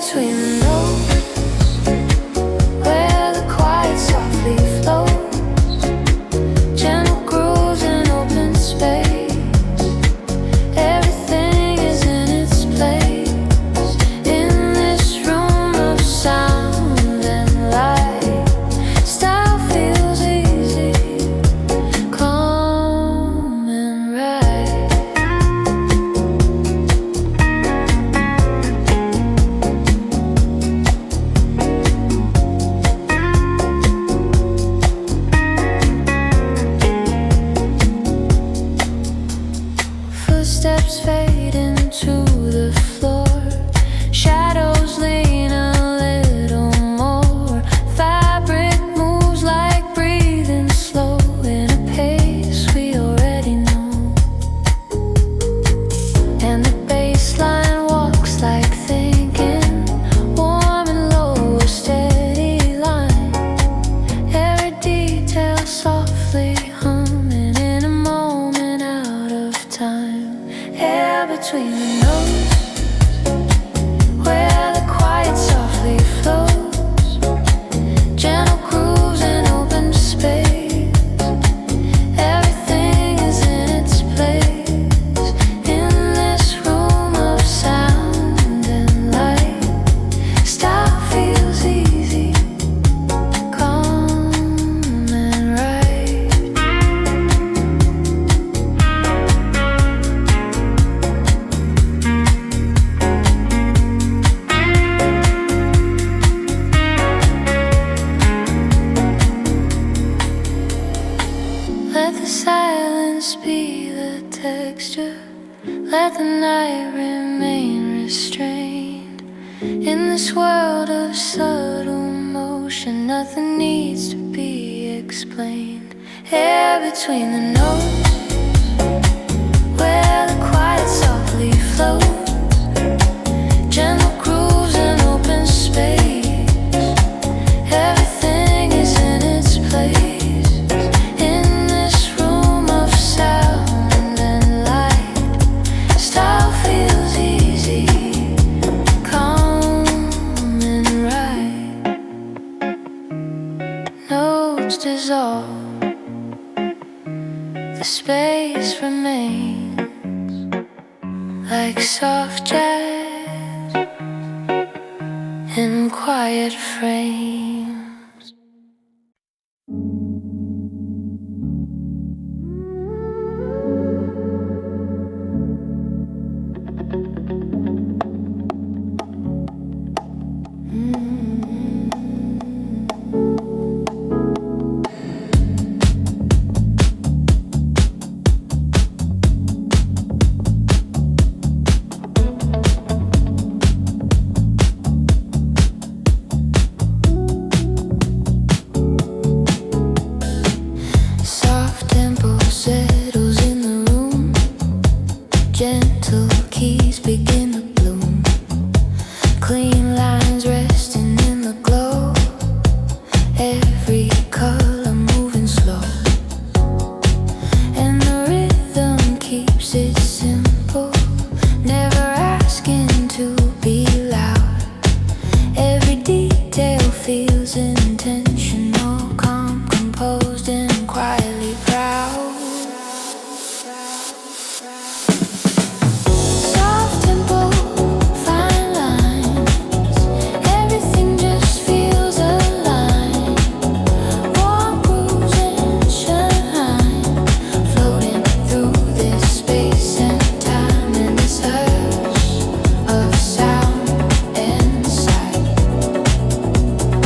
between the notes, where the quiet softly flows, gentle grooves in open space. Everything is in its place in this room of sound and light. Style feels easy, calm and right. Footsteps fade into the floor, shadows lean a little more. Fabric moves like breathing slow in a pace we already know. And the baseline walks like thinking, warm and low, a steady line. Every detail softly humming in a moment out of time. Air between the notes, where the quiet softly flows, gentle grooves in open space. Everything is in its place in this room of sound and light. Style feels easy, calm and right. Let the silence be the texture. Let the night remain restrained. In this world of subtle motion, nothing needs to be explained. Air between the notes, where the quiet softly flows, gentle grooves in open space. Everything is in its place in this room of sound and light. Style feels easy, calm and right. Notes dissolve, the space remains like soft jazz in quiet frames. Soft tempo settles in the room, gentle keys begin to bloom. Clean lines resting in the glow, every color moving slow. And the rhythm keeps it simple, never asking to be loud. Every detail feels intentional, calm, composed, and quietly proud. Soft tempo, fine lines, everything just feels aligned. Warm grooves and shine, floating through this space and time in this hush of sound and sight.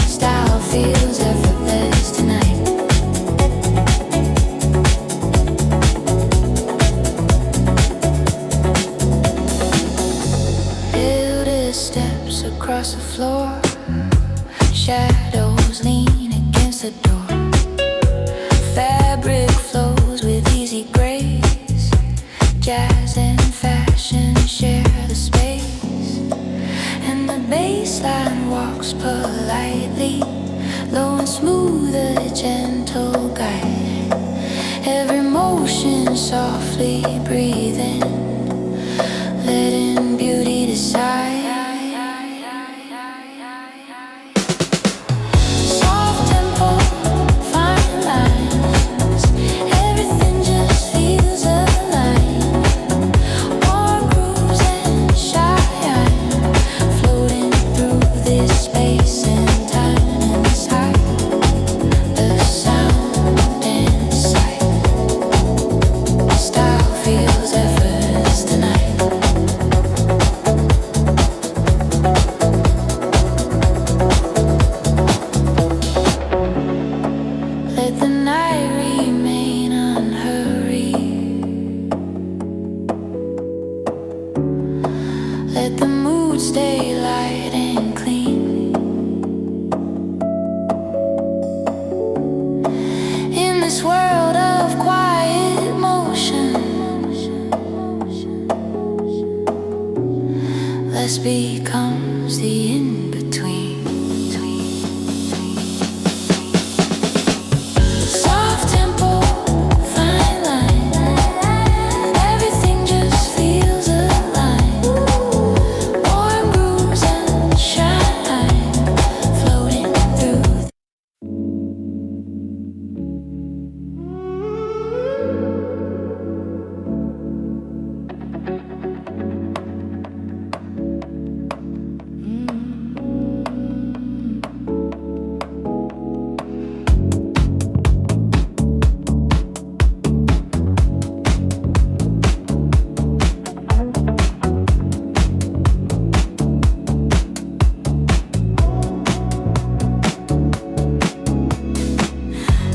Style feels effortless tonight. Builders steps across the floor, shadows lean against the door. Fabric flows with easy grace, jazz and fashion share the space. And the baseline walks politely, low and smooth, a gentle guide. Every motion softly breathing, letting beauty decide. Let the mood stay light and clean. In this world of quiet motion, less becomes the in-between. Soft tempo, fine line, everything just feels aligned. Warm grooves and shine, floating through.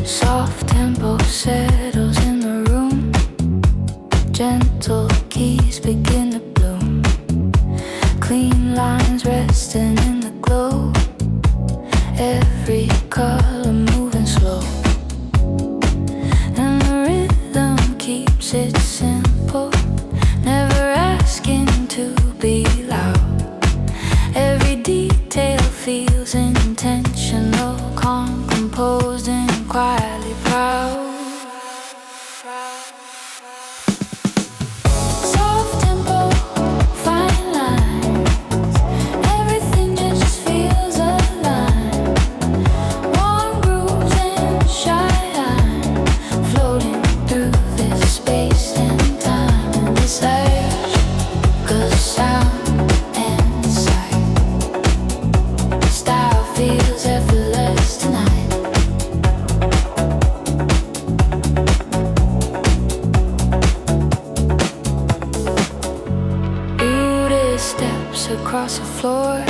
Soft tempo settles in the room. Gentle keys begin to bloom. Clean lines resting in the glow. Every color moving slow. And the rhythm keeps it simple. Never asking to be loud. Every detail feels intentional. Calm, composed, and quietly proud. Soft tempo, fine lines, everything just feels aligned. Warm grooves and shine, floating through this space and time. And this urge, 'cause sound and sight, style feels effortless tonight. Steps across the floor,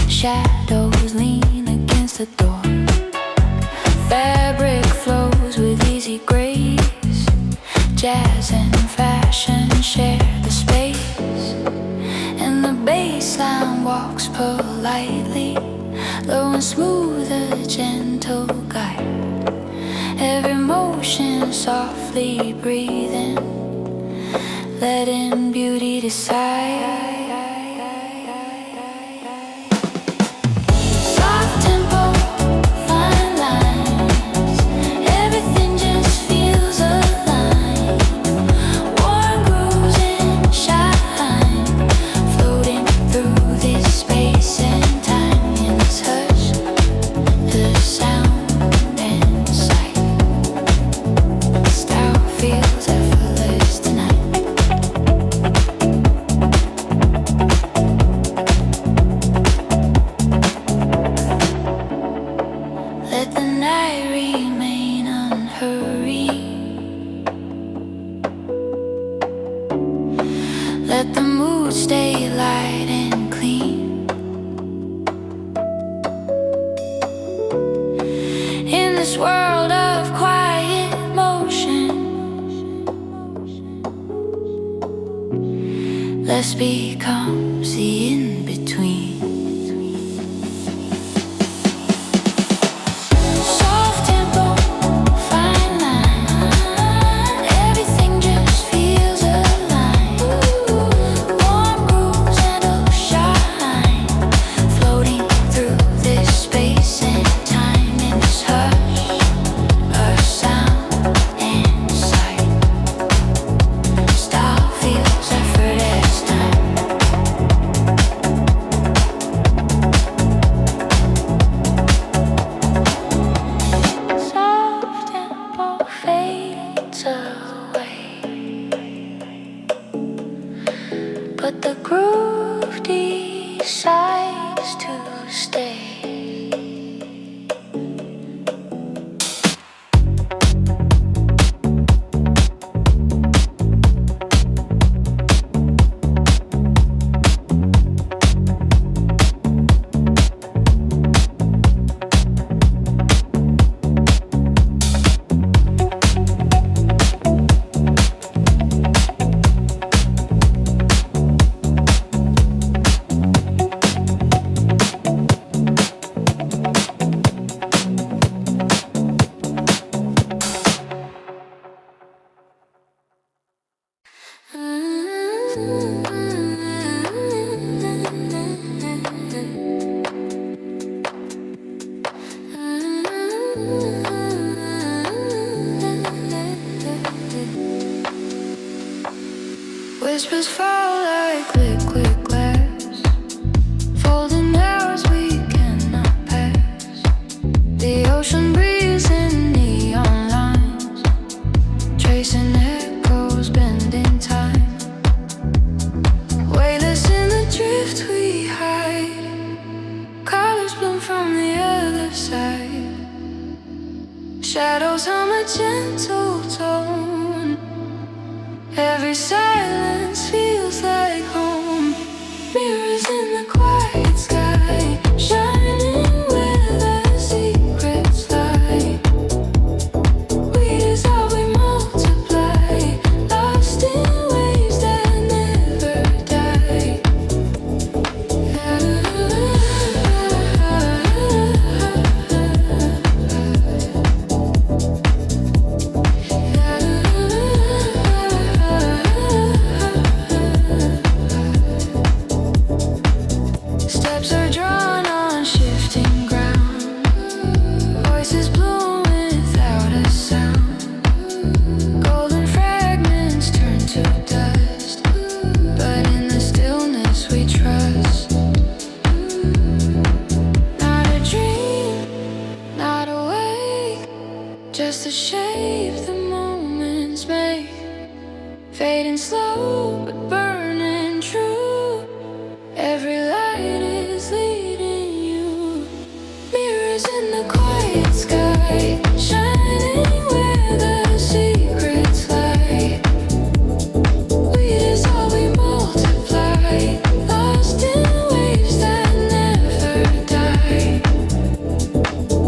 shadows lean against the door. Fabric flows with easy grace. Jazz and fashion share the space, and the bassline walks politely, low and smooth, a gentle guide. Every motion softly breathing, letting beauty decide. Soft tempo, fine lines, everything just feels aligned. Warm grooves and shine, floating through this space and time. In this hush, the sound and sight, style feels effortless tonight. Let the night remain unhurried. Let the mood stay light and clean. In this world of quiet motion, less becomes the in-between. Soft tempo, fine line, everything just feels aligned. Warm grooves and shine, floating through this space and time. In this hush, our sound and sight, style feels effortless time. Soft tempo fades away, but the groove decides to stay. drift we hide. Colors bloom from the other side. Shadows hum a gentle tone. Every silence feels like home. Mirrors in the quiet sky, shining where the secrets lie. We dissolve, we multiply, lost in waves that never die. Steps are drawn on shifting ground. Voices bloom without a sound. Golden fragments turn to dust, but in the stillness we trust. Not a dream, not awake, just the shape the moments make. Fading slow, but burning true. Every light is leading you. Mirrors in the quiet sky, shining where the secrets lie. We dissolve, we multiply, lost in waves that never die.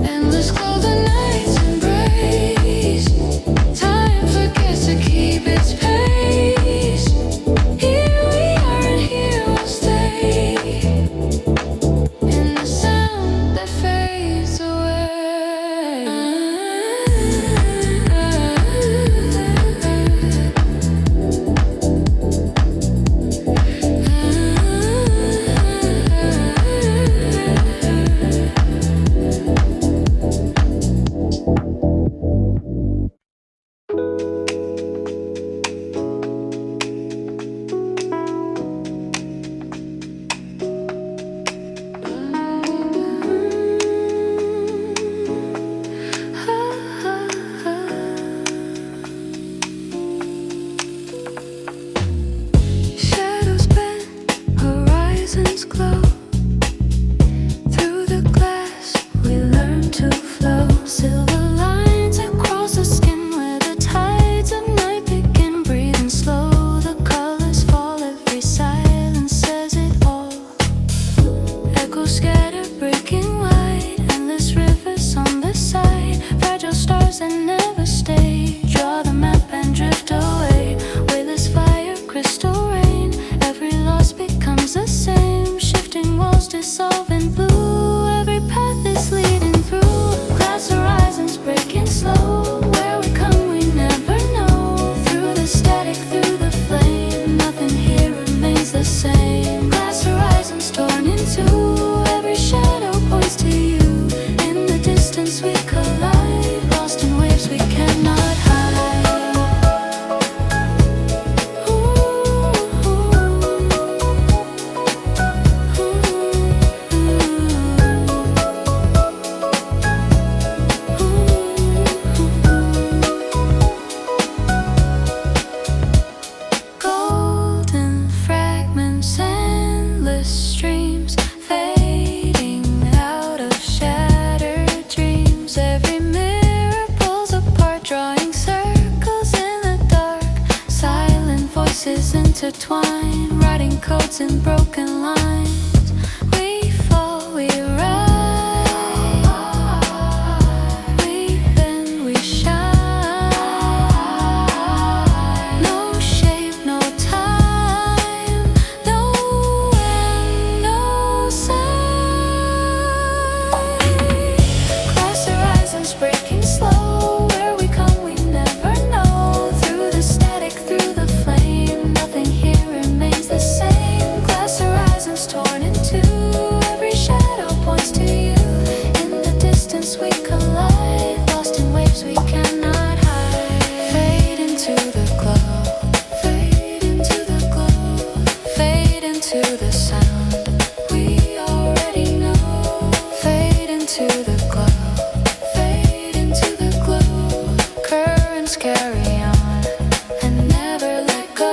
Endless golden nights embrace. Time forgets to keep its pace. Here we are and here we'll stay. In the sound that fades away. Shadows bend, horizons glow. Through the glass we learn to flow. Silver lines across the skin where the tides of night begin. Breathing slow, the colors fall. Every silence says it all. Echoes scatter, breaking wide. Endless rivers on the side. Fragile stars that never stay. Draw the map and drift away. Weightless fire, crystal rain. Every loss becomes the same. Shifting walls dissolve in blue. Every path is leading through. Glass horizons breaking slow. Where we come we never know. Through the static, through the flame, nothing here remains the same. Glass horizons torn in two. Every shadow points to you. In the distance we collide, lost in waves we cannot hide. Golden fragments, endless streams, fading out of shattered dreams. Every mirror pulls apart, drawing circles in the dark. Silent voices intertwine, writing codes in broken lines. We fall, we rise, we bend, we shine. No shape, no time, no end, no sign. Glass horizons breaking slow. Where we come we never know. Through the static, through the flame, nothing here remains the same. Glass horizons torn in two. Every shadow points to you. In the distance we collide, lost in waves we cannot hide. Fade into the glow, fade into the glow, fade into the sound we already know. Fade into the glow, fade into the glow. Currents carry on and never let go.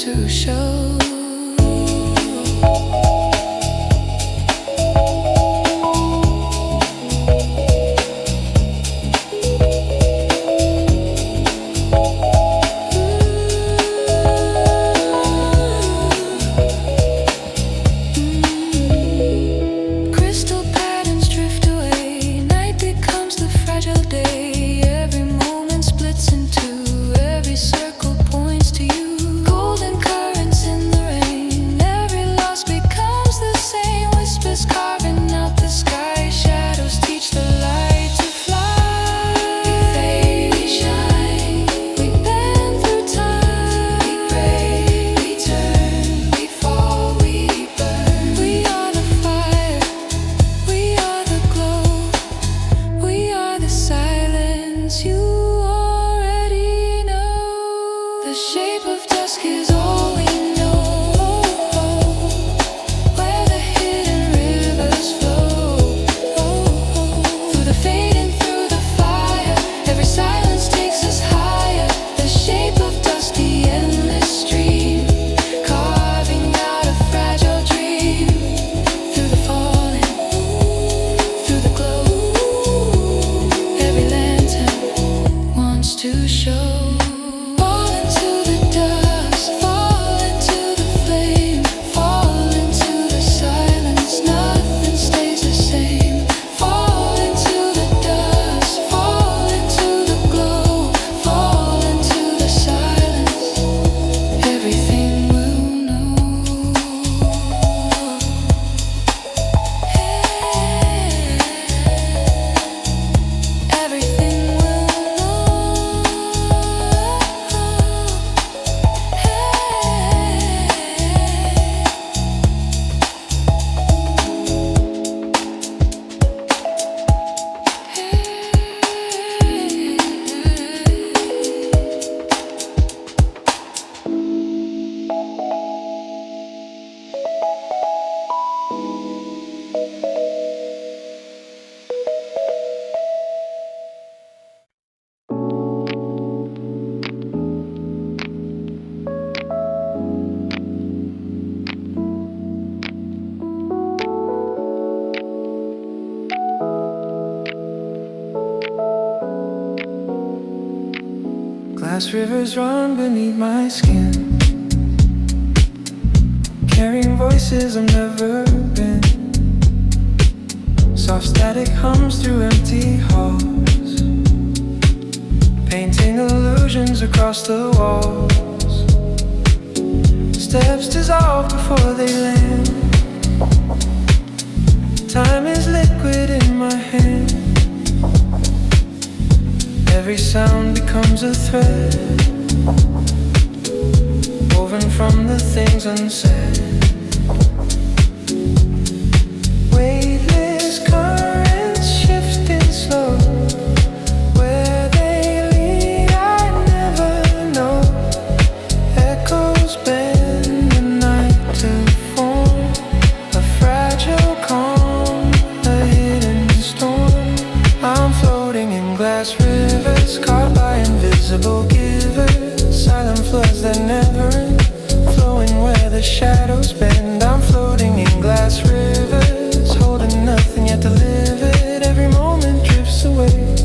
to show. Glass rivers run beneath my skin, carrying voices I've never been. Soft static hums through empty halls, painting illusions across the walls. Steps dissolve before they land. Time is liquid in my hand. Every sound becomes a thread, woven from the things unsaid. Weightless currents shifting slow, where they lead I never know. Echoes bend the night to form a fragile calm, a hidden storm. I'm floating in glass rivers, caught by invisible givers, silent floods that never end, flowing where the shadows bend. I'm floating in glass rivers, holding nothing yet delivered. Every moment drifts away,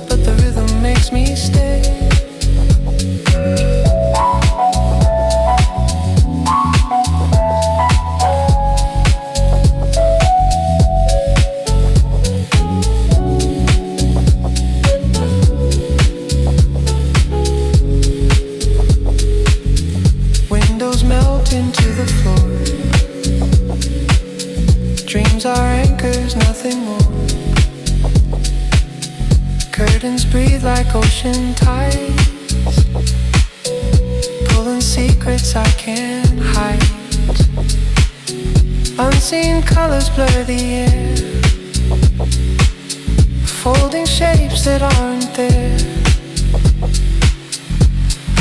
but the rhythm makes me stay. Into the floor, dreams are anchors, nothing more. Curtains breathe like ocean tides, pulling secrets I can't hide. Unseen colors blur the air, folding shapes that aren't there.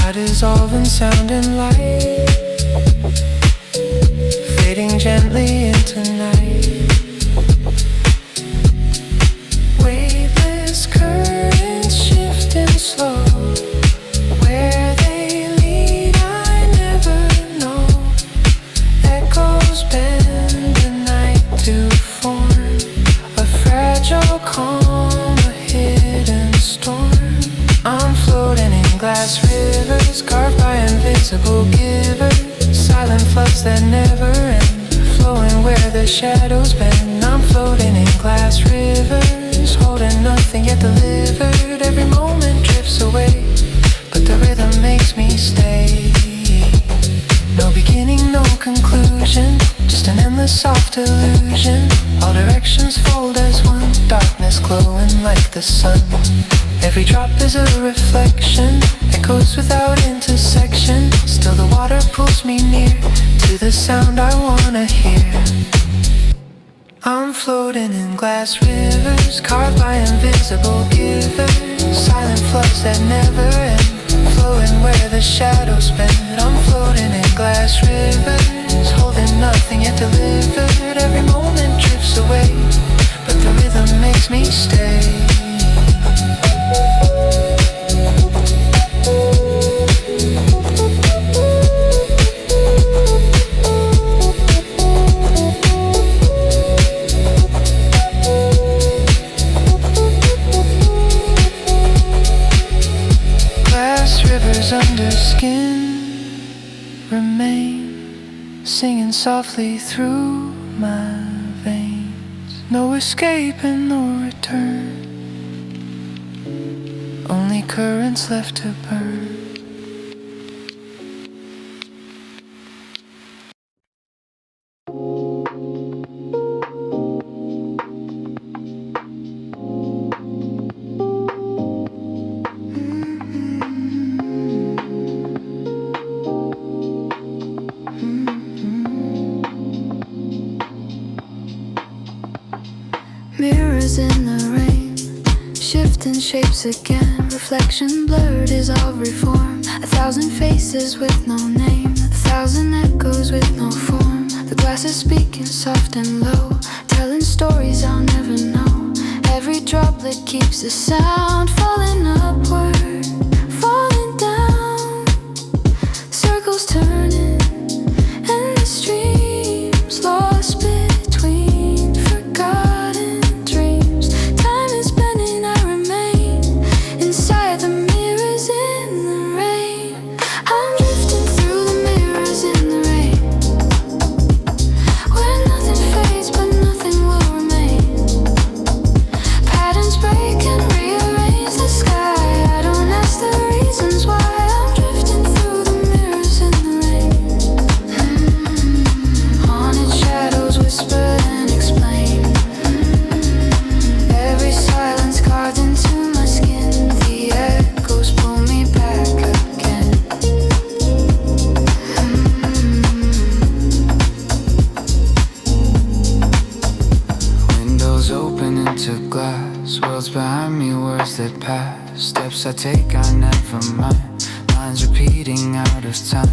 I dissolve in sound and light, fading gently into night. Weightless currents shifting slow, where they lead I never glass rivers carved by invisible givers. Silent floods that never end, flowing where the shadows bend. I'm floating in glass rivers, holding nothing yet delivered. Every moment drifts away, but the rhythm makes me stay. No beginning, no conclusion, just an endless soft illusion. All directions fold as one, darkness glowing like the sun. Every drop is a reflection, echoes without intersection. Still the water pulls me near to the sound I wanna hear. I'm floating in glass rivers, carved by invisible givers. Silent floods that never end, flowing where the shadows bend. I'm floating in glass rivers, holding nothing yet delivered. Every moment drifts away, but the rhythm makes me stay. Under skin remain, singing softly through my veins. No escape and no return, only currents left to burn. Mirrors in the rain, shifting shapes again. Reflection blurred is all reform. 1,000 faces with no name, 1,000 echoes with no form. The glass is speaking soft and low, telling stories I'll never know. Every droplet keeps the sound falling upward, falling down. Circles turning, endless streams lost between forgotten dreams. Time is bending, I remain inside the mirrors in the rain. I'm drifting through the mirrors in the rain, where nothing fades but nothing will remain. Patterns break and rearrange the sky. I don't ask the reasons why. I'm drifting through the mirrors in the rain. Haunted shadows whisper and explain. Every silence carved into my skin. The echoes pull me back again. Windows open into glass, worlds behind me, words that pass. Steps I take, I never mind. Minds repeating out of time,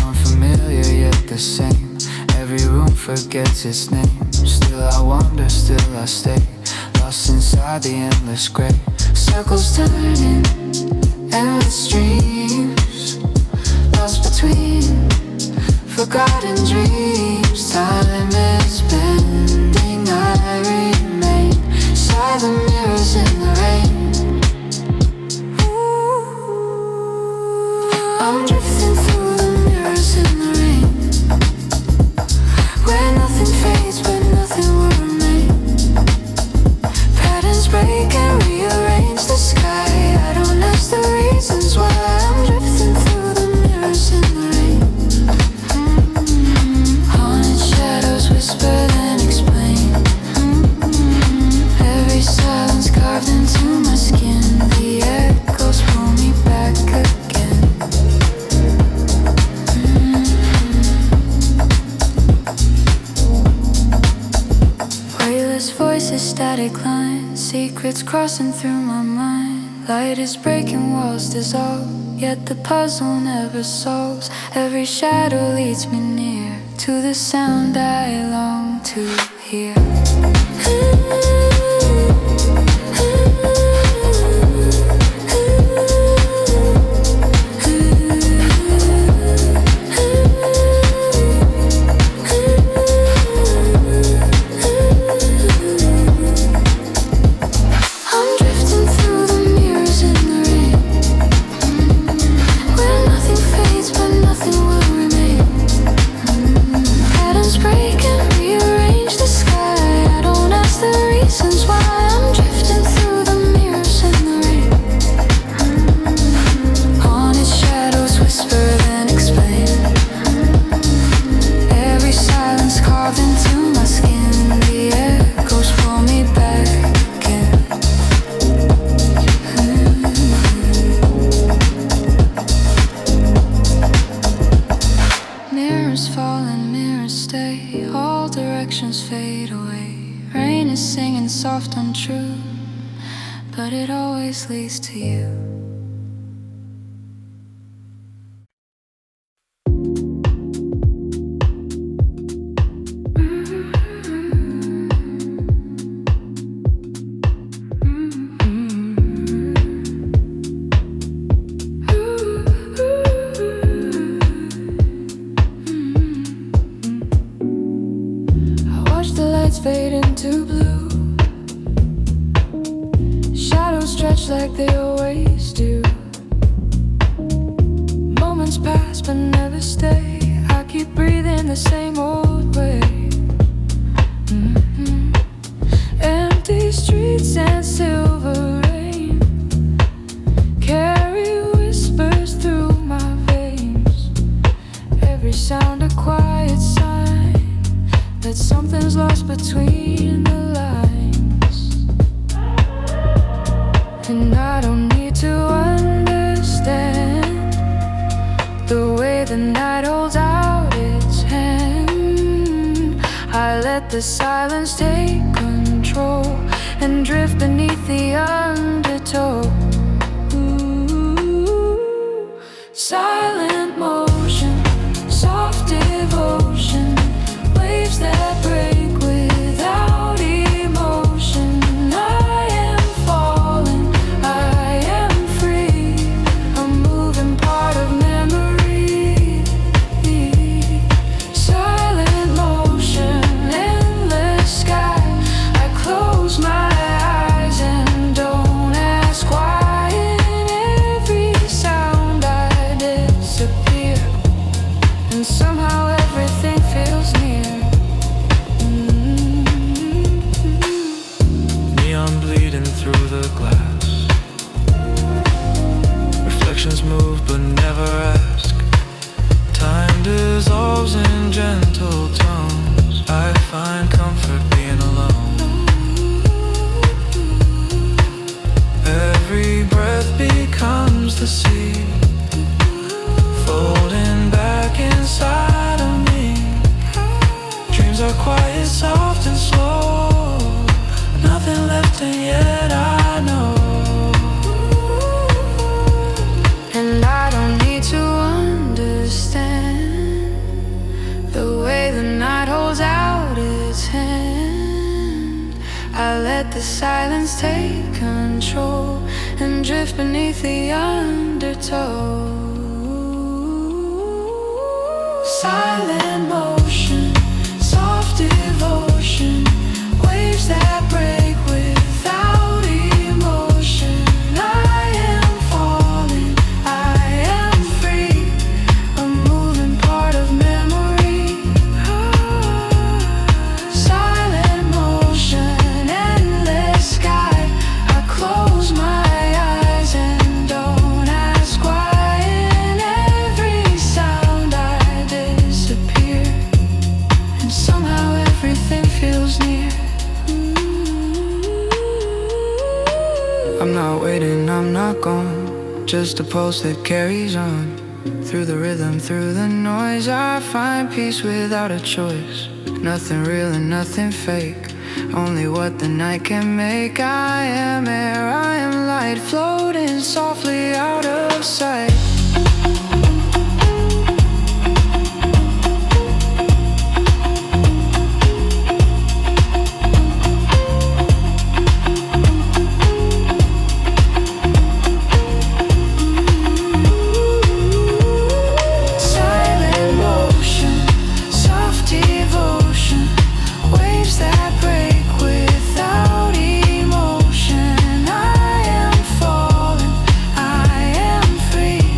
unfamiliar yet the same. Every room forgets its name. Still I wander, still I stay, lost inside the endless gray. Circles turning, endless dreams lost between forgotten dreams. Time is bending, I remain inside the mirrors in the rain. I'm drifting through the mirrors in the rain, where nothing fades but nothing will remain. Patterns break and rearrange the sky. I don't ask the reasons why. I'm drifting through the mirrors in the rain. Haunted shadows whisper then explain. Every silence carved into my skin. The echoes pull me back again. Weightless voices, static lines, secrets crossing through my mind. Light is breaking, walls dissolve, yet the puzzle never solves. Every shadow leads me near to the sound I long to hear. I'm drifting through the mirrors in the rain. soft and true, but it always leads to you. Fade into blue. Shadows stretch like they always do. Moments pass but never stay. I keep breathing the same old way. Empty streets and silver rain carry whispers through my veins. Every sound a quiet sign that something's lost between the lines. And I don't need to understand the way the night holds out its hand. I let the silence take control and drift beneath the undertow. Ooh, silent motion, soft devotion, waves that break without emotion. I am falling, I am free, a moving part of memory. Silent motion, endless sky. I close my eyes and don't ask why. In every sound I disappear, and somehow everything feels near. Neon bleeding through the glass. Reflections move but never ask. Time dissolves in gentle tones. I find comfort being alone. Every breath becomes the sea, folding back inside of me. Dreams are quiet, soft and slow. Nothing left and yet I know. And I don't need to understand the way the night holds out its hand. I let the silence take control and drift beneath the undertow. Silent motion, soft devotion, waves that break without emotion. I am falling, I am free, a moving part of memory. Silent motion, endless sky. I close my eyes and don't ask why. In every sound I disappear, and somehow everything feels near. I'm not waiting, I'm not gone, just a pulse that carries on. Through the rhythm, through the noise, I find peace without a choice. Nothing real and nothing fake, only what the night can make. I am air, I am light, floating softly out of sight. Free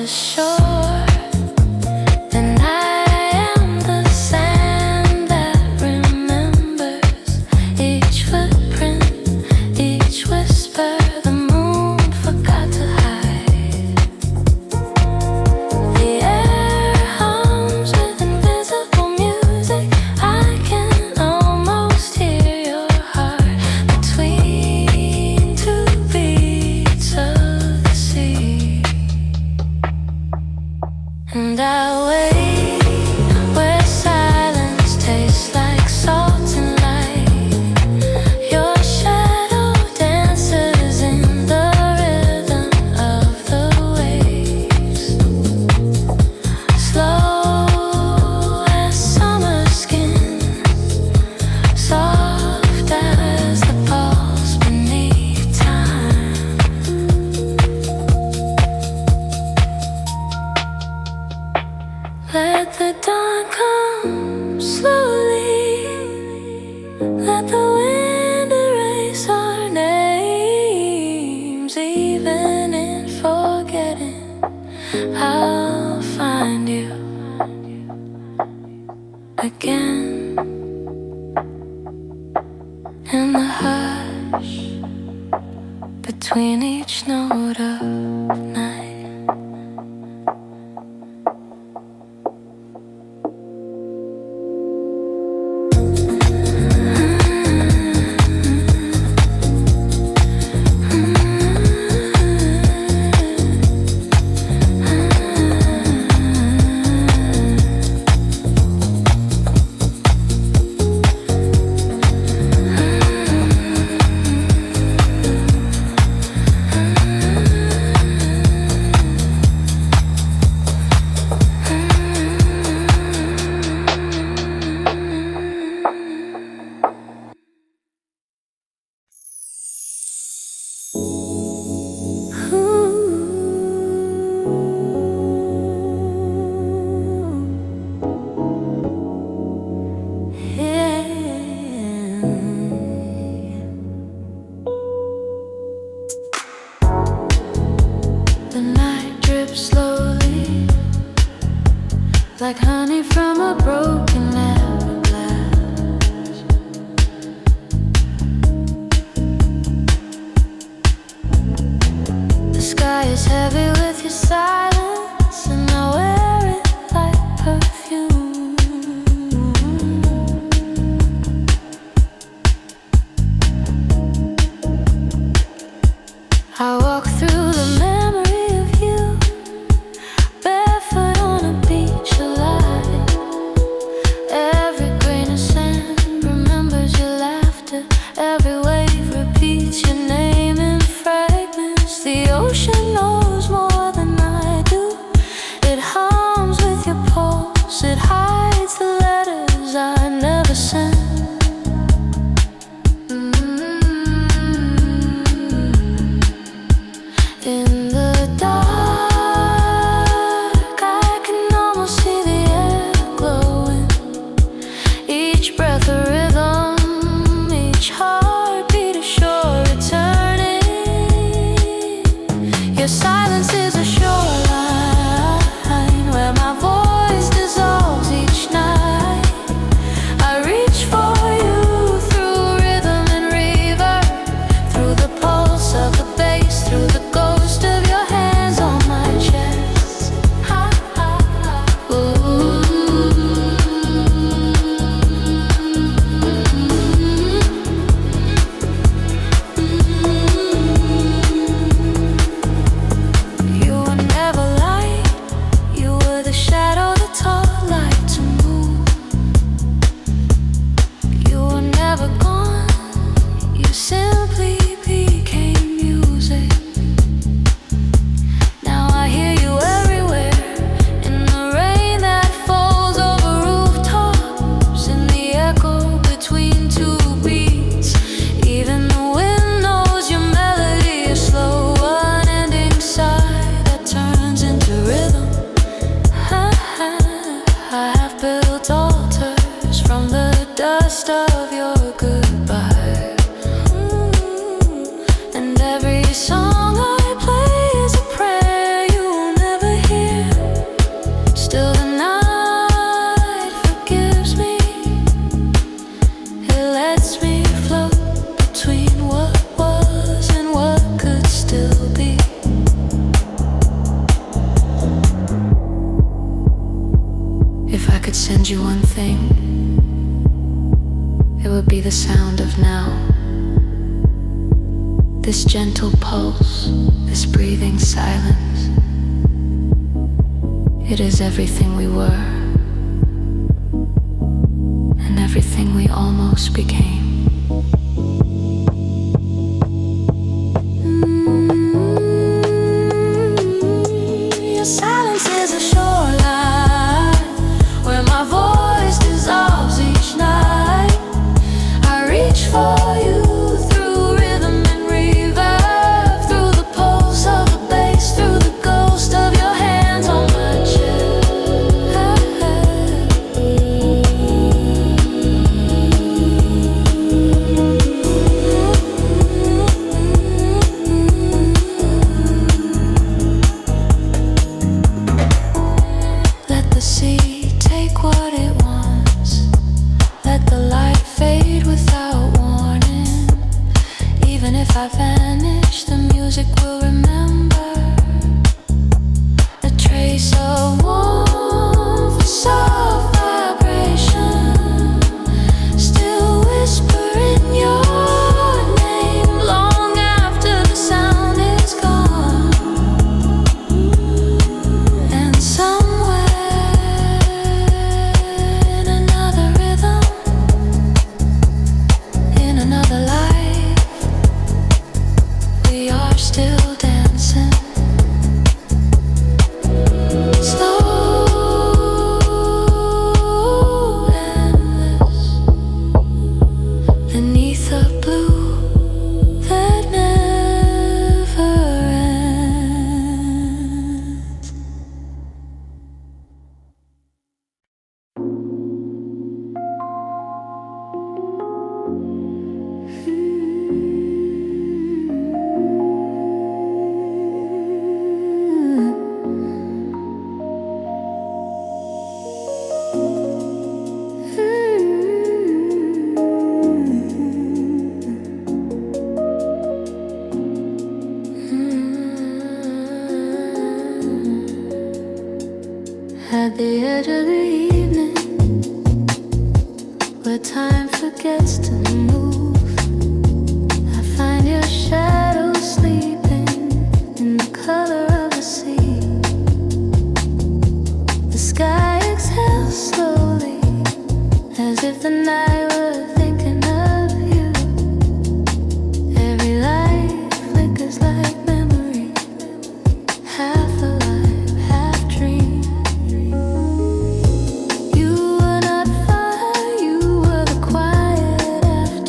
shore. The night I am the sand that remembers each footprint, each whisper the moon forgot to hide. The air hums with invisible music. I can almost hear your heart between two beats of the sea. And I wait where silence tastes like salt and light. Your shadow dances in the rhythm of the waves, slow as summer skin, soft as the pulse beneath time. Let the dawn come slowly. Let the wind erase our names. Even in forgetting, I'll find you again. In the hush between each note of night. The night drips slowly, like honey from a broken hourglass. The sky is heavy with your silence, and I wear it like perfume. I walk through the memory of you, barefoot on a beach alive. This gentle pulse, this breathing silence. It is everything we were, and everything we almost became. Your silence is a shoreline where my voice dissolves each night. I reach for you through rhythm and reverb, through the pulse of the bass, through the ghost of your hands on my chest. Let the sea take what it wants. Let the light fade without warning. Even if I vanish, the music will remember. A trace of warmth, a soft vibration, still whispering your name long after the sound is gone. And somewhere in another rhythm, in another life, we are still dancing. Slow, endless, beneath a blue that never ends. At the edge of the evening, where time forgets to move, I find your shadow sleeping in the color of the sea. The sky exhales slowly, as if the night were thinking of you. Every light flickers like memory, half alive, half dream. You were not fire, you were the quiet after.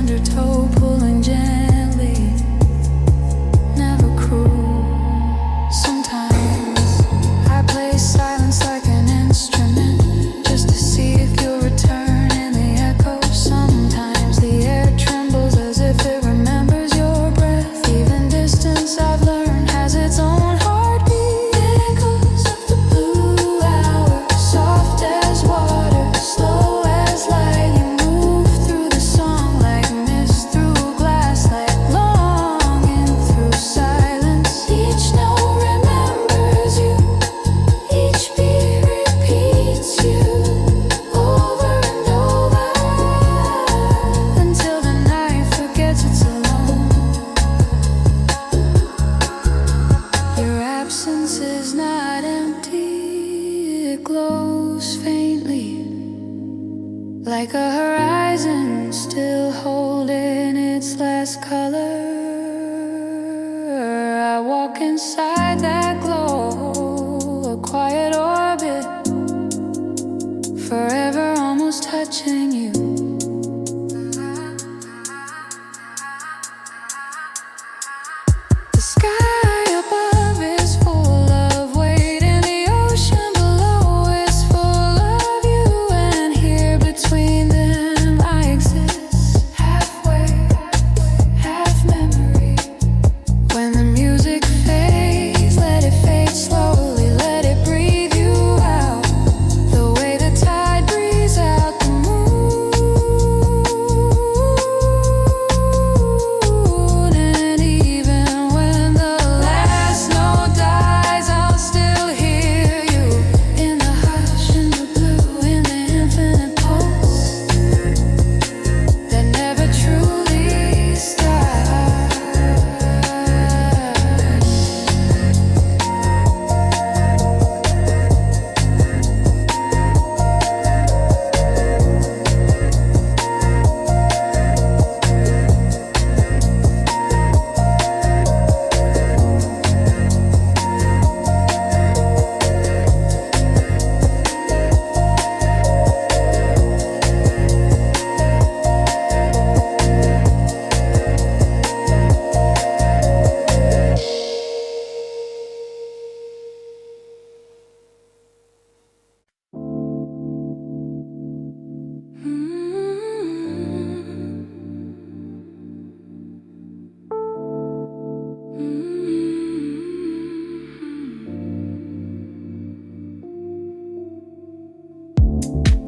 undertow, pulling gently, never cruel. Sometimes I play silence like an instrument, just to see if you'll return in the echo. Sometimes the air trembles as if it remembers your breath. Even distance, I've learned, has its own heartbeat. Echoes of the blue hour, soft as water, slow as light. You move through the song like mist through glass, like longing through silence. Each note remembers you, each beat repeats you over and over, until the night forgets it's alone. Your absence is not empty, it glows faintly, like a horizon still holding its last color. I walk inside that glow, a quiet orbit, forever almost touching you. The sky above is full of weight, and the ocean below is full of you. And here between them I exist, halfway, half memory. When the music fades, let it fade slowly, let it breathe you out, the way the tide breathes out the moon. And even when the last note dies, I'll still hear you in the hush, in the blue, in the infinite pulse that never truly stops.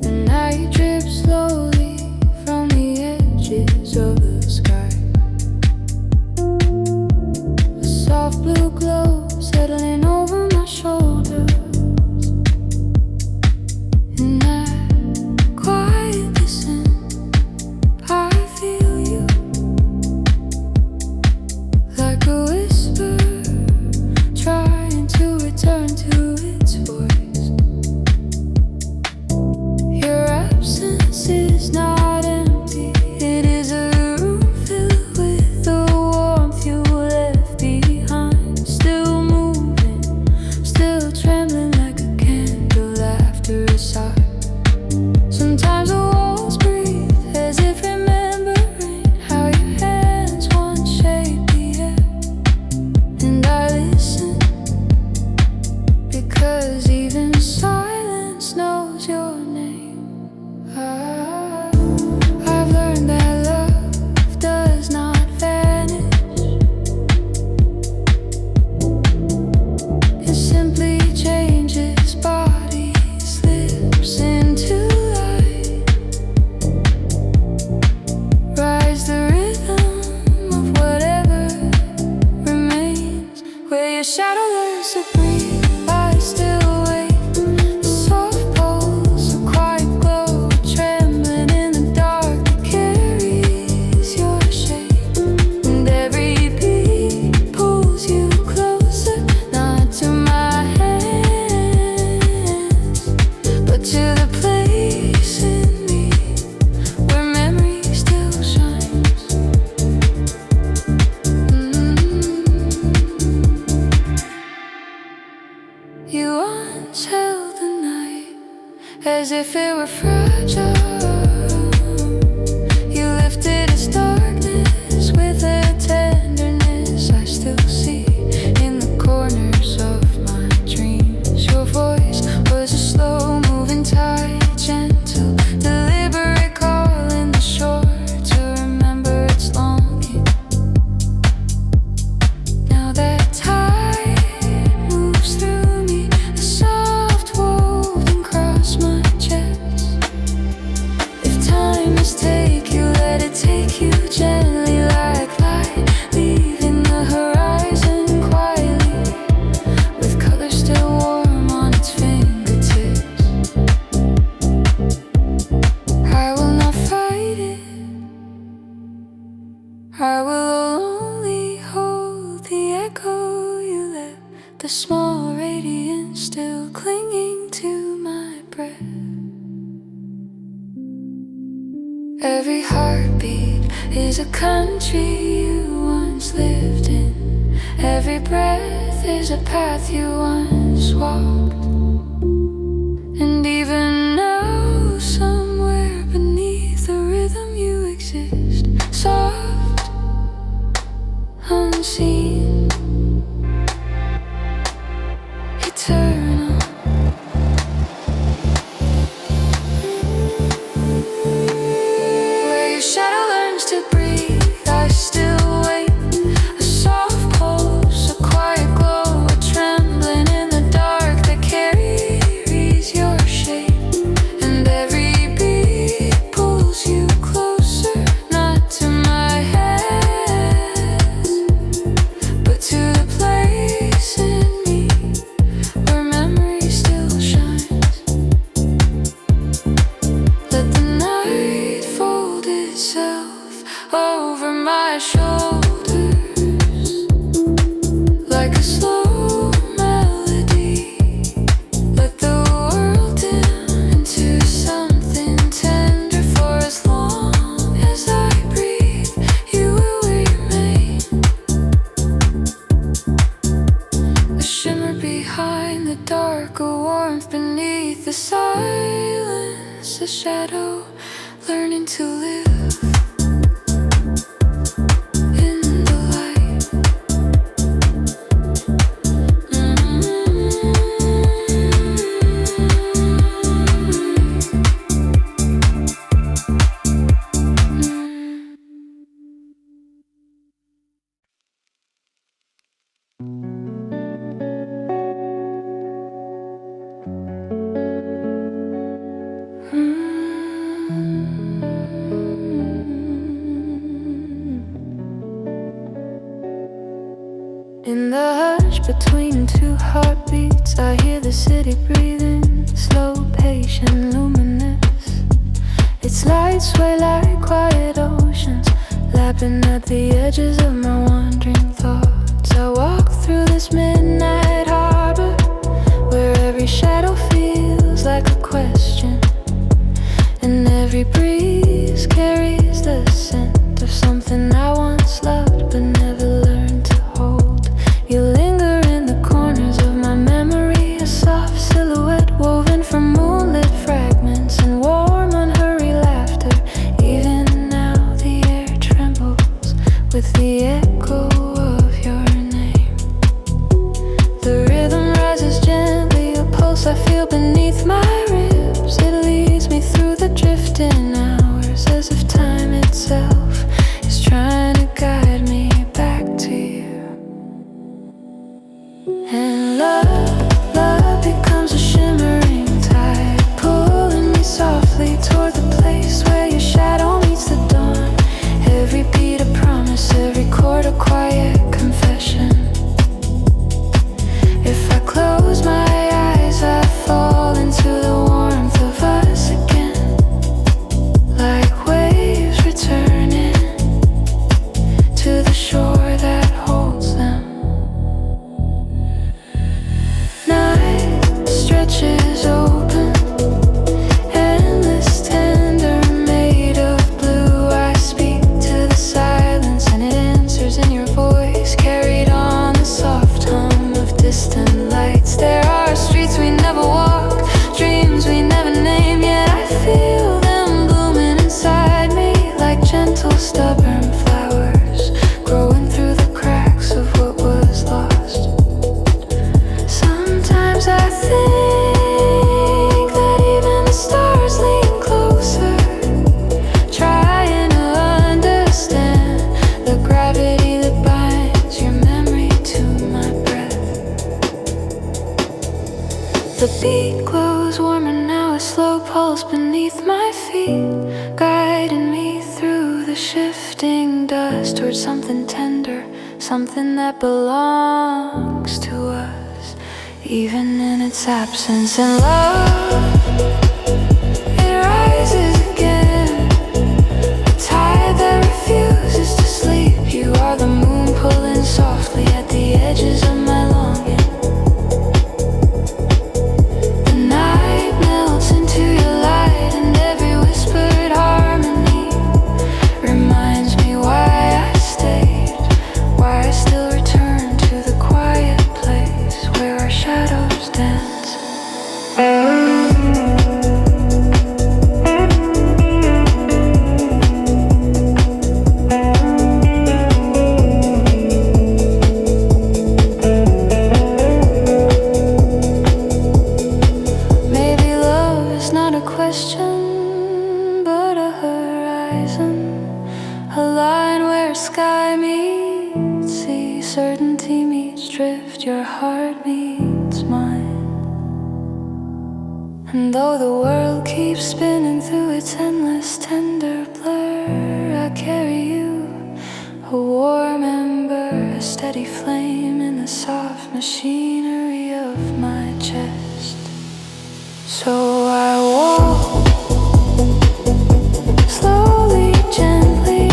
The night drips slowly from the edges of the sky. A soft blue glow settling over my shoulders, and I quiet listen. I feel you like a whisper, trying to return to its voice. Your absence is not empty, it is a room filled with the warmth you left behind. Still moving, still trembling like a candle after a sigh. Sometimes the walls breathe as if remembering how your hands once shaped the air. And I listen, because even silence knows your name. I've learned that love does not vanish, it simply changes body, slips into light. Rise the rhythm of whatever remains, where your shadow learns to breathe. I still wait, the soft pulse, a quiet glow, trembling in the dark that carries your shape. And every beat pulls you closer, not to my hands, but to the place in me where memory still shines. You once held the night as if it were fragile. You lifted a star. I will only hold the echo you left, the small radiance still clinging to my breath. Every heartbeat is a country you once lived in. Every breath is a path you once walked. And even now, somewhere beneath the rhythm you exist, soft, unseen, eternal. Where your shadow learns to breathe, I still wait. A soft pulse, a quiet glow, a trembling in the dark that carries your shape. And every beat pulls you closer, not to my head, but to the place in me where memory still shines. Let the night fold itself over my shoulders like a slow melody. Let the world dim into something tender. For as long as I breathe, you will remain. A shimmer behind the dark, a warmth beneath the silence, a shadow learning to live in the light. In the hush between two heartbeats, I hear the city breathing, slow, patient, luminous. Its lights sway like quiet oceans, lapping at the edges of my wandering thoughts. I walk through this midnight harbor, where every shadow feels like a question, and every breeze carries the scent of something I once loved but never learned to hold. You linger in the corners of my memory, a soft silhouette woven from moonlit fragments and warm, unhurried laughter. Even now the air trembles with the echo of your name. The rhythm rises gently, a pulse I feel beneath my ribs. It leads me through the drifting hours, as if time itself is trying to guide me back to you. And love becomes a shimmering tide, pulling me softly toward the place where your shadow meets the dawn. Every beat a promise, every chord a quiet confession. If I close my eyes, I fall into the warmth of us again, like waves returning to the shore that holds them. Night stretches open, endless, tender, made of blue. I speak to the silence and it answers in your voice, carried on the soft hum of distant lights. There are streets we never walk, dreams we never name, yet I feel them blooming inside me like gentle, stubborn flowers, growing through the cracks of what was lost. Sometimes I think that even the stars lean closer, trying to understand the gravity that binds your memory to my breath. The beat glows warmer now, a slow pulse beneath my feet, guiding me through the shifting dust towards something tender, something that belongs to us, even in its absence. And love, it rises again, a tide that refuses to sleep. sky meets sea, certainty meets drift, your heart meets mine. And though the world keeps spinning through its endless tender blur, I carry you, a warm ember, a steady flame in the soft machinery of my chest. So I walk slowly, gently,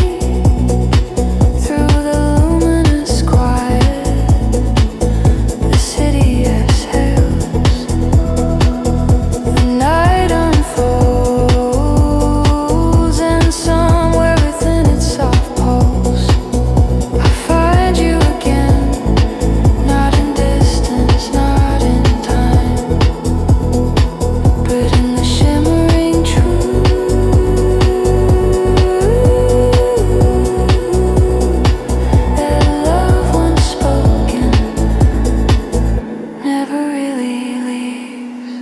through the luminous quiet. The city exhales, the night unfolds, and somewhere within its soft pulse I find you again, not in distance, not in time, but in the shimmering truth that love once spoken never really leaves.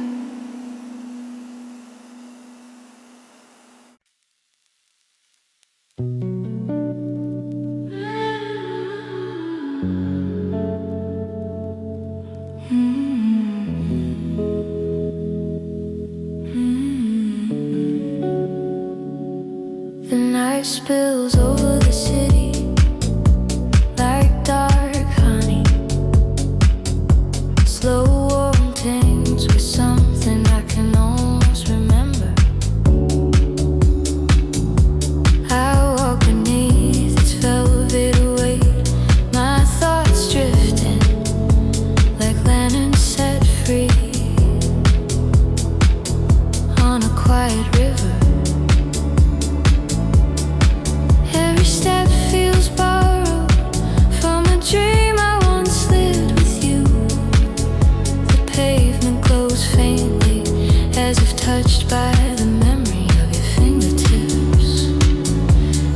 The night spills over the city like dark honey, slow warm tings with something I can almost remember. I walk beneath its velvet weight, my thoughts drifting like lanterns set free on a quiet river. Every step feels borrowed from a dream I once lived with you. The pavement glows faintly as if touched by the memory of your fingertips.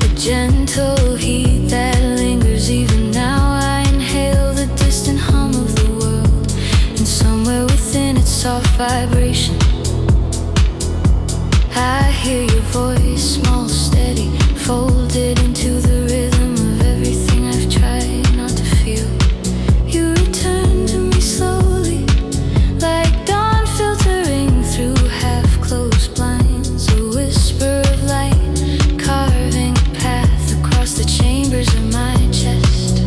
A gentle heat that lingers even now. I inhale the distant hum of the world, and somewhere within its soft vibration I hear your voice, small, steady, folded into the rhythm of everything I've tried not to feel. You return to me slowly, like dawn filtering through half-closed blinds. A whisper of light, carving a path across the chambers of my chest.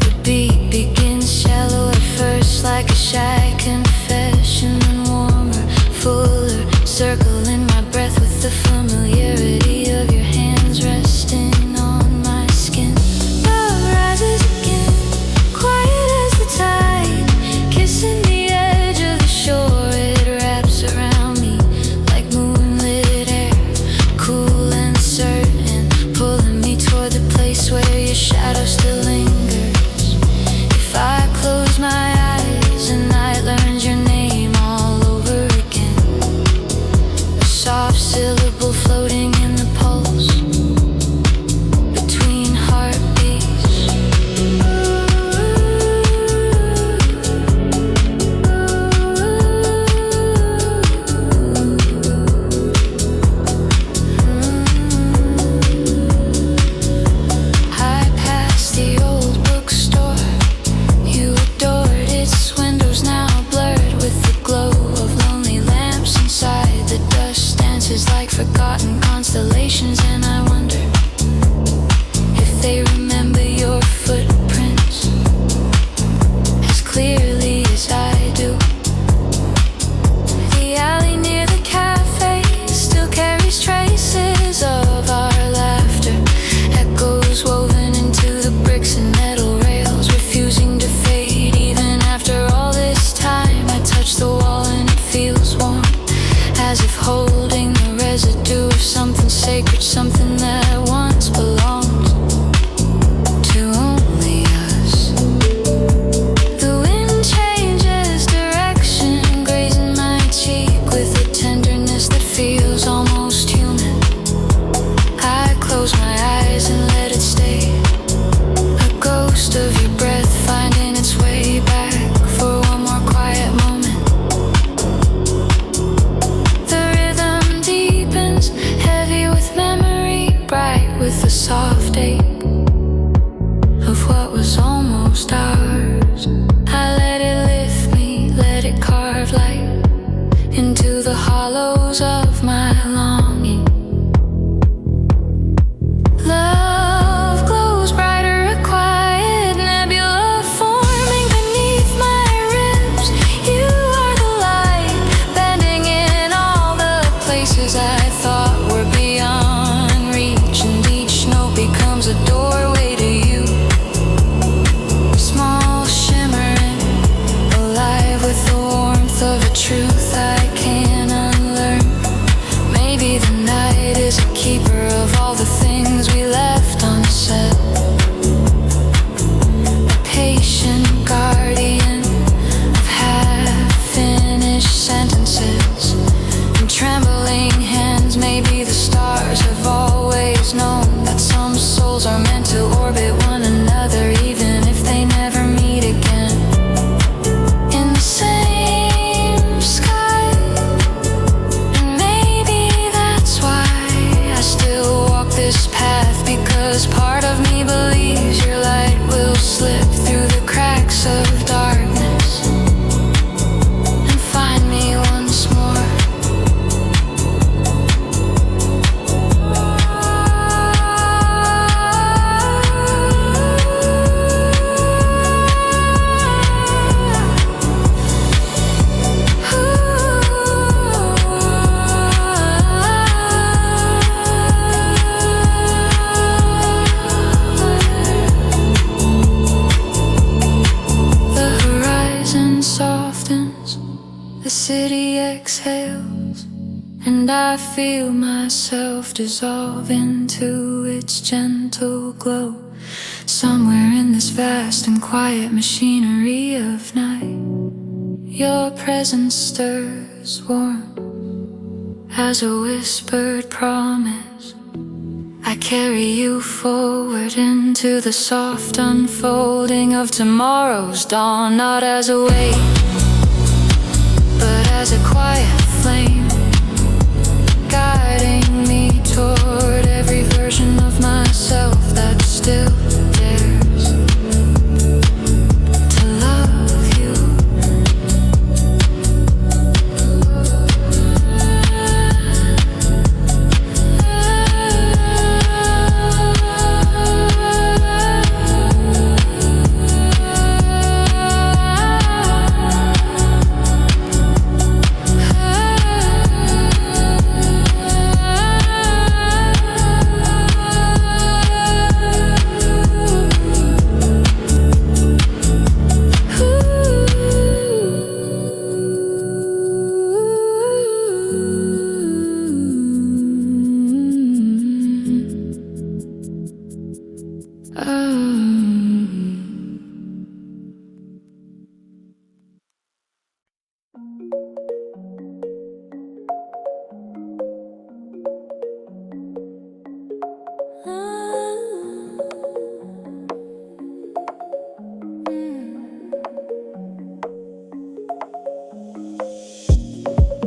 The beat begins shallow at first, like a shy confession, then warmer, fuller, circling my breath with the familiarity of your hands resting on my skin. Love rises again, quiet as the tide, kissing the edge of the shore. It wraps around me like moonlit air, cool and certain, pulling me toward the place where your shadow still lingers. If I close my eyes and I are meant to orbit one another, even if they never meet again. In the same sky, and maybe that's why I still walk this path, because part of me believes your light will slip through the cracks of darkness and find me once more. The city exhales, and I feel myself dissolve into its gentle glow. Somewhere in this vast and quiet machinery of night, your presence stirs warm as a whispered promise. I carry you forward into the soft unfolding of tomorrow's dawn, not as a weight, but as a quiet flame, guiding me toward every version of myself that still dares to love you.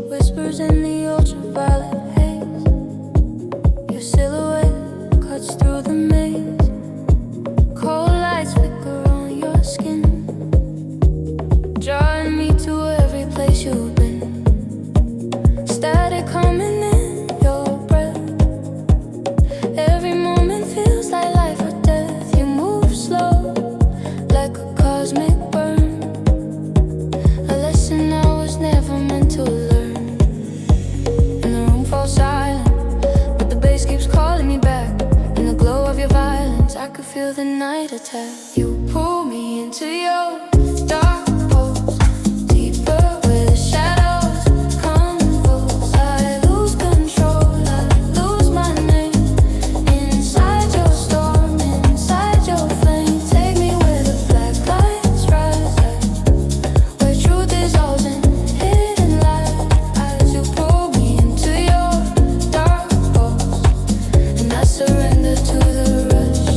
Whispers in the ultraviolet haze, your silhouette cuts through the maze. Cold lights flicker on your skin, drawing me to every place you've been. Static coming in your breath, every moment feels like life or death. You move slow, like a cosmic burn, a lesson I was never meant to learn. Silent, but the bass keeps calling me back. In the glow of your violence, I could feel the night attack. You pull me into your dark holes, deeper where the shadows convulse. I lose control, I lose my name. Inside your storm, inside your flame, take me where the black lights rise, where truth is always in hidden light. As you pull me into your dark holes, and I surrender to the rush.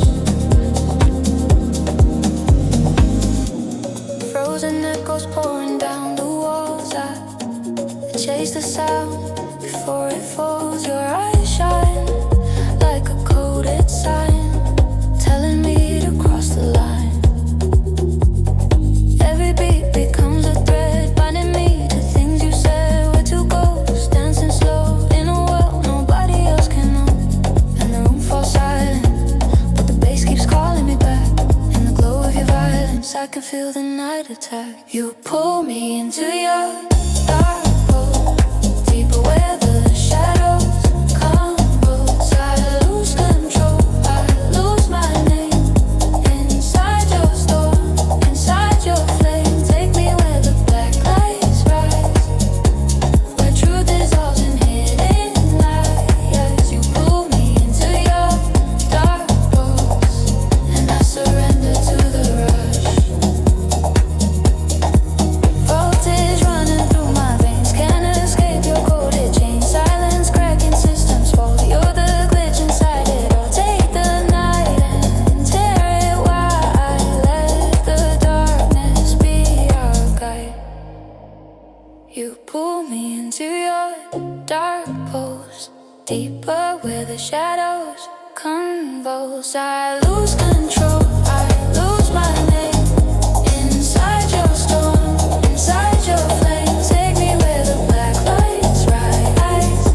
Frozen echoes pouring down the walls. I chase the sound before it falls. Your eyes shine like a coded sign, telling me to cross the line. Every beat becomes a thread, binding me to things you said. We're two ghosts dancing slow in a world nobody else can know. And the room falls silent, but the bass keeps calling me back. In the glow of your violence, I can feel the night attack. You pull me into your dark hole, deeper where the shadows convulse. I lose control, I lose my name. Inside your storm, inside your flame, take me where the black lights rise, where truth is all in hidden light. Yes, you pull me into your dark holes, and I surrender to the rush. Voltage running through my veins, can't escape your coded chain. Silence cracking deeper where the shadows convulse. I lose control, I lose my name. Inside your storm, inside your flames. Take me where the black lights rise,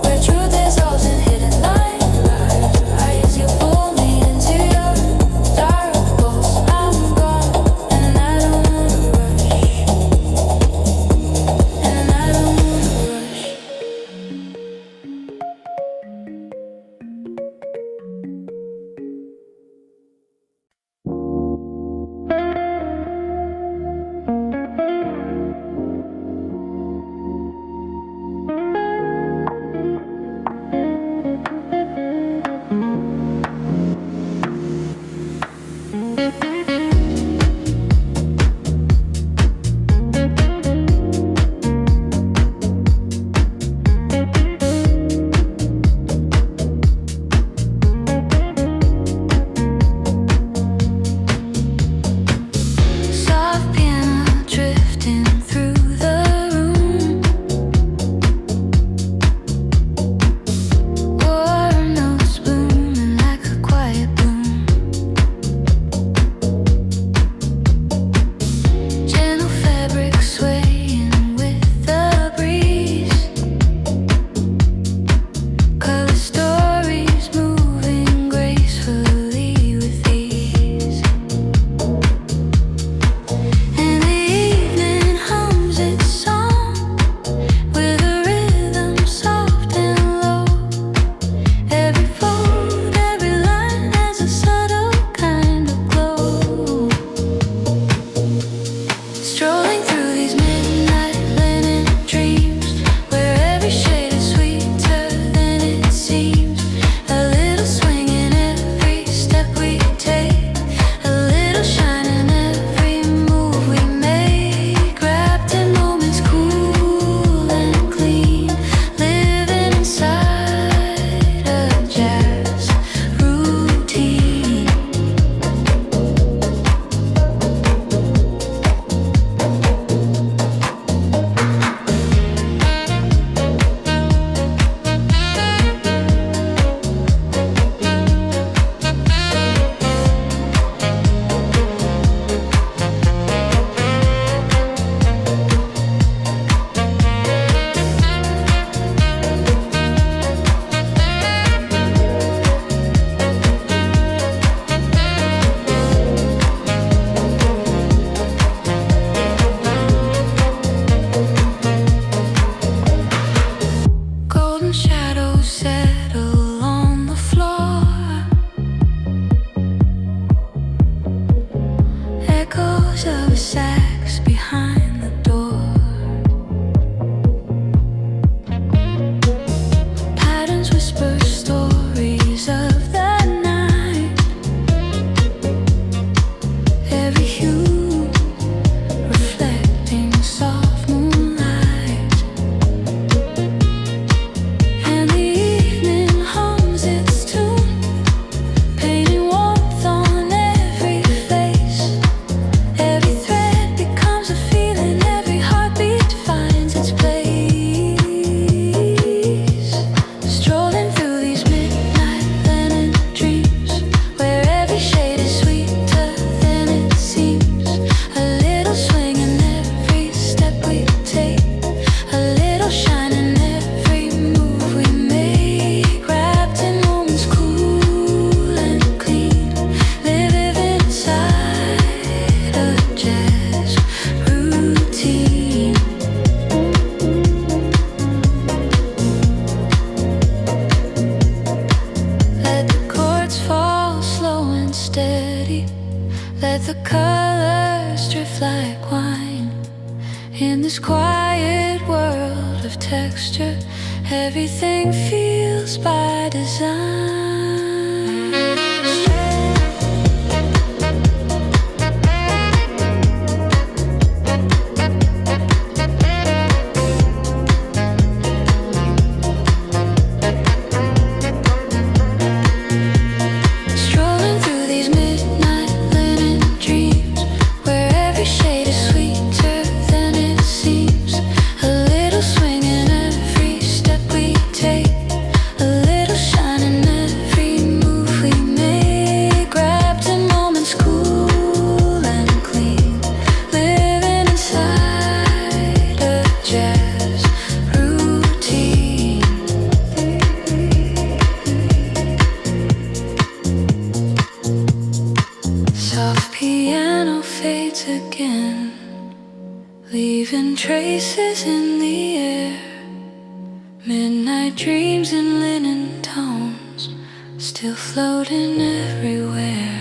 where truth dissolves in hidden lies. You pull me into your dark holes. I'm gone, and I don't wanna rush. And I don't wanna rush. Soft piano drifting through the room. War notes blooming like a quiet bloom. Gentle fabric swaying with the breeze. Color stories moving gracefully with ease. And the evening hums its song with a rhythm soft and low. Every fold, every line has a subtle kind of glow. Strolling through these midnight linen dreams, where every shade is sweeter than it seems. A little swing in every step we take, a little shine in every move we make. Wrapped in moments cool and clean, living inside a jazz routine. Golden shadows settle on the floor. Echoes of a sax behind the door. Patterns whisper stories of the night. Every hue reflecting soft moonlight. And the evening hums its tune, painting warmth on every face. Every thread becomes a feeling, every heartbeat finds its place. Strolling through these midnight linen dreams, where every shade is sweeter than it seems. A little swing in every step we take, a little shine in every move we make. Wrapped in moments cool and clean, living inside a jazz routine. Let the chords fall slow and steady. Let the colors drift like wine. In this quiet world of texture, everything feels by design. Strolling through these midnight linen dreams, where every shade is sweeter than it seems. A little swing in every step we take, again, leaving traces in the air. Midnight dreams in linen tones, still floating everywhere.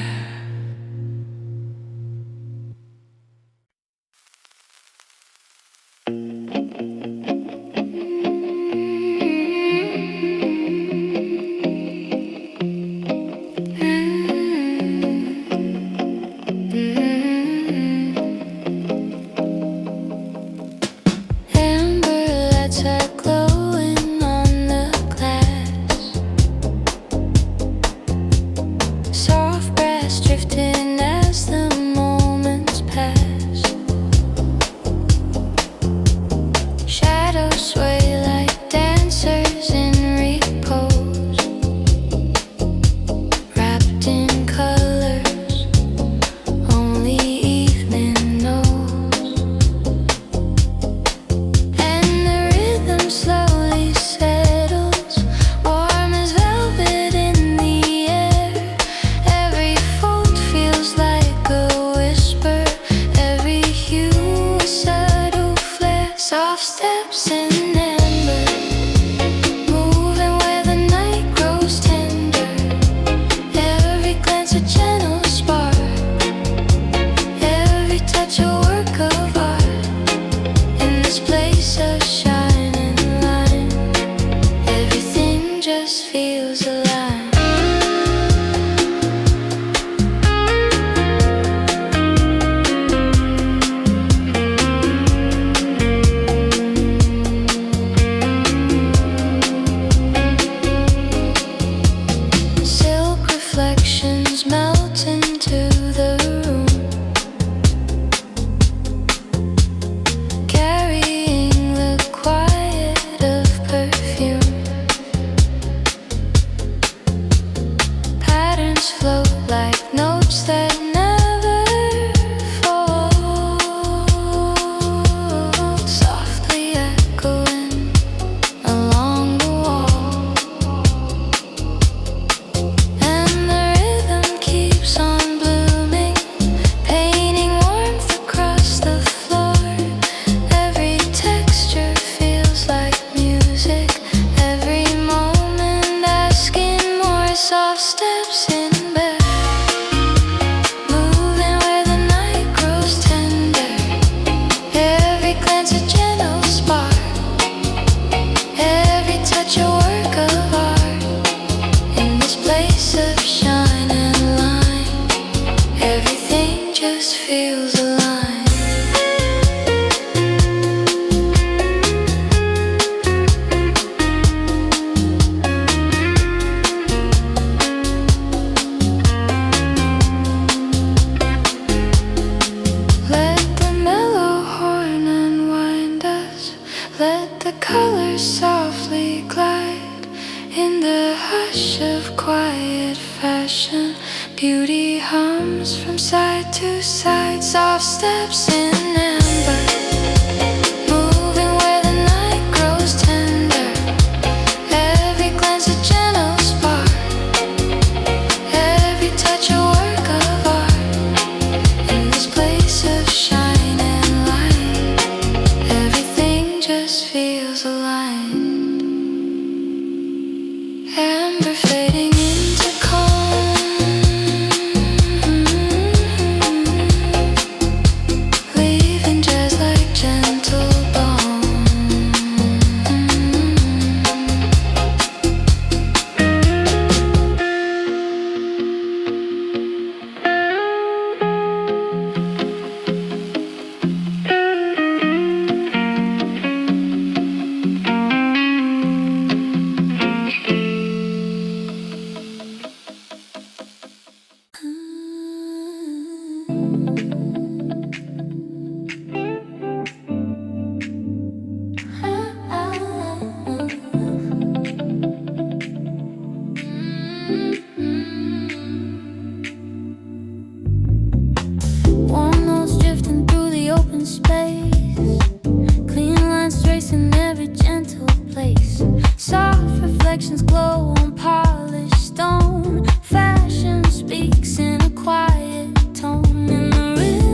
Fashion speaks in a quiet tone, and the rhythm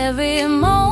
every emotion